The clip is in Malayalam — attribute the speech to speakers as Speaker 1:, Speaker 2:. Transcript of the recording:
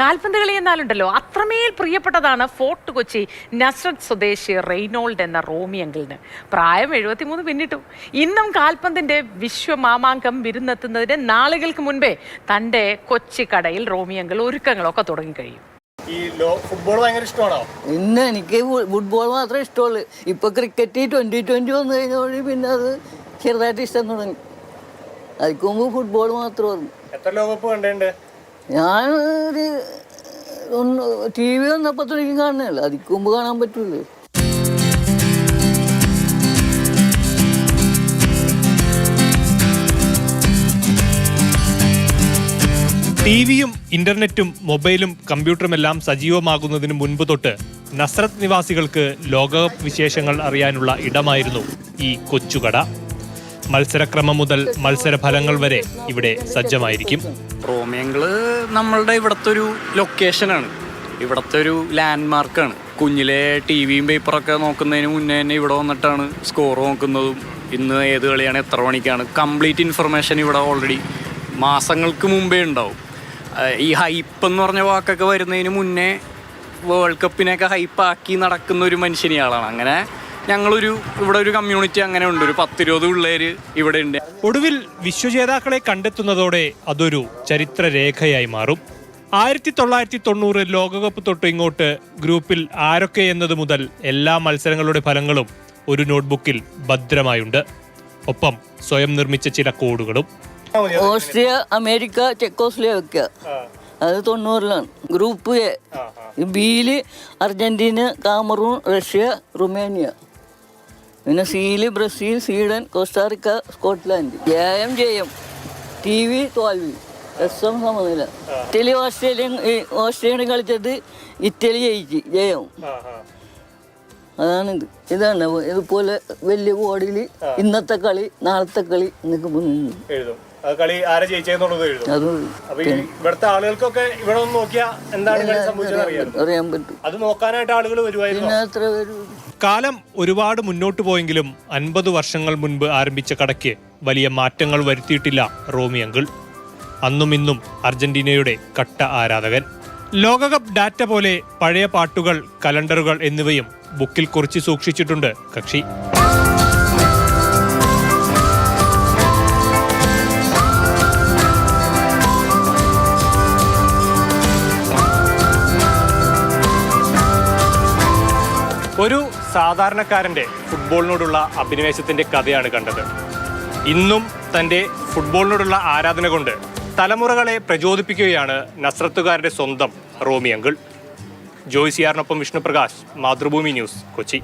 Speaker 1: കാൽപന്ത് കളി എന്നാലുണ്ടല്ലോ അത്രമേൽ പ്രിയപ്പെട്ടതാണ് ഫോർട്ട് കൊച്ചി നസ്രത്ത് സ്വദേശി റെയ്നോൾഡ് എന്ന റോമി അങ്കിളിന്. പ്രായം 73 പിന്നിട്ടു. ഇന്നും കാൽപന്തിന്റെ വിശ്വമാമാങ്കം വിരുന്നെത്തുന്നതിന് നാളുകൾക്ക് മുൻപേ തൻ്റെ കൊച്ചി കടയിൽ റോമി അങ്കിൾ ഒരുക്കങ്ങളൊക്കെ തുടങ്ങിക്കഴിയും.
Speaker 2: ഫുട്ബോൾ ഭയങ്കര ഇഷ്ടമാണോ?
Speaker 3: ഇന്ന് എനിക്ക് ഫുട്ബോൾ മാത്രമേ ഇഷ്ടമുള്ളൂ. ഇപ്പൊ ക്രിക്കറ്റ് 2020 വന്നു കഴിഞ്ഞോടി പിന്നെ അത് ചെറുതായിട്ട് ഇഷ്ടം തുടങ്ങി. അതിക്ക് മുമ്പ് ഫുട്ബോൾ മാത്രമായിരുന്നു.
Speaker 2: എത്ര ലോകകപ്പ് കണ്ടിട്ടുണ്ട്?
Speaker 3: ഞാൻ ഒരു TV വന്നപ്പോ തുടങ്ങി കാണുന്നല്ലോ, അതിക്ക് മുമ്പ് കാണാൻ പറ്റൂലേ.
Speaker 4: ടിവിയും ഇന്റർനെറ്റും മൊബൈലും കമ്പ്യൂട്ടറുമെല്ലാം സജീവമാകുന്നതിന് മുൻപ് തൊട്ട് നസ്രത്ത് നിവാസികൾക്ക് ലോകകപ്പ് വിശേഷങ്ങൾ അറിയാനുള്ള ഇടമായിരുന്നു ഈ കൊച്ചുകട. മത്സരക്രമം മുതൽ മത്സരഫലങ്ങൾ വരെ ഇവിടെ സജ്ജമായിരിക്കും.
Speaker 5: റോമിയങ്കിള് നമ്മളുടെ ഇവിടുത്തെ ഒരു ലൊക്കേഷനാണ്, ഇവിടുത്തെ ഒരു ലാൻഡ് മാർക്കാണ്. കുഞ്ഞിലെ ടിവിയും പേപ്പറൊക്കെ നോക്കുന്നതിന് മുന്നേ തന്നെ ഇവിടെ വന്നിട്ടാണ് സ്കോർ നോക്കുന്നതും ഇന്ന് ഏത് കളിയാണ് എത്ര മണിക്കാണ് കംപ്ലീറ്റ് ഇൻഫർമേഷൻ ഇവിടെ ഓൾറെഡി മാസങ്ങൾക്ക് മുമ്പേ ഉണ്ടാവും. ഈ ഹൈപ്പ് എന്ന് പറഞ്ഞ വാക്കൊക്കെ വരുന്നതിന് മുന്നേ വേൾഡ് കപ്പിനെയൊക്കെ ഹൈപ്പാക്കി നടക്കുന്ന ഒരു മനുഷ്യനെയാളാണ്. അങ്ങനെ ഇവിടെ ഒരു കമ്മ്യൂണിറ്റി അങ്ങനെ ഉണ്ട്, ഒരു 10-20 പിള്ളേര് ഇവിടെ ഉണ്ട്.
Speaker 4: ഒടുവിൽ വിശ്വജേതാക്കളെ കണ്ടെത്തുന്നതോടെ അതൊരു ചരിത്രരേഖയായി മാറും. 1990 ലോകകപ്പ് തൊട്ട് ഇങ്ങോട്ട് ഗ്രൂപ്പിൽ ആരൊക്കെ എന്നത് മുതൽ എല്ലാ മത്സരങ്ങളുടെ ഫലങ്ങളും ഒരു നോട്ട്ബുക്കിൽ ഭദ്രമായുണ്ട്. ഒപ്പം സ്വയം നിർമ്മിച്ച ചില കോഡുകളും.
Speaker 3: ഓസ്ട്രിയ, അമേരിക്ക, ചെക്കോസ്ലോവാക്യ, അത് 90-ലാണ്. Group A. ബിയില് അർജന്റീന, കാമറൂൺ, റഷ്യ, റുമേനിയ. പിന്നെ സിയിൽ ബ്രസീൽ, സ്വീഡൻ, കോസ്റ്റാറിക്ക, സ്കോട്ട്ലാൻഡ്. ജയം. TV തോൽവി, SM സമനില. ഇറ്റലി ഓസ്ട്രേലിയ കളിച്ചിട്ട് ഇറ്റലി ജയിച്ച് ജയം. അതാണിത്. ഇതാണ് ഇതുപോലെ വലിയ ബോർഡിൽ ഇന്നത്തെ കളി, നാളത്തെ കളി എന്നൊക്കെ
Speaker 2: കളി ആരെ ജയിച്ചെന്നുള്ളത് എഴുതും. ഇവിടുത്തെ ആളുകൾക്കൊക്കെ ഇവിടെ ഒന്ന് നോക്കിയാൽ എന്താണ് സംഭവിച്ചത്
Speaker 3: അറിയാൻ പറ്റും.
Speaker 2: അത് നോക്കാനായിട്ട് ആളുകൾ വരുമായിരുന്നു.
Speaker 4: കാലം ഒരുപാട് മുന്നോട്ട് പോയെങ്കിലും 50 വർഷങ്ങൾ മുൻപ് ആരംഭിച്ച കടയ്ക്ക് വലിയ മാറ്റങ്ങൾ വരുത്തിയിട്ടില്ല റോമി അങ്കിൾ. അന്നും ഇന്നും അർജന്റീനയുടെ കട്ട ആരാധകൻ. ലോകകപ്പ് ഡാറ്റ പോലെ പഴയ പാട്ടുകൾ, കലണ്ടറുകൾ എന്നിവയും ബുക്കിൽ കുറിച്ച് സൂക്ഷിച്ചിട്ടുണ്ട് കക്ഷി. ഒരു സാധാരണക്കാരന്റെ ഫുട്ബോളിനോടുള്ള അഭിനിവേശത്തിന്റെ കഥയാണ് കണ്ടത്. ഇന്നും തന്റെ ഫുട്ബോളിനോടുള്ള ആരാധന കൊണ്ട് തലമുറകളെ പ്രചോദിപ്പിക്കുകയാണ് നസ്രത്തുകാരുടെ സ്വന്തം റോമി അങ്കിൾ. ജോയ് സിയാറിനൊപ്പം വിഷ്ണുപ്രകാശ്, മാതൃഭൂമി ന്യൂസ്, കൊച്ചി.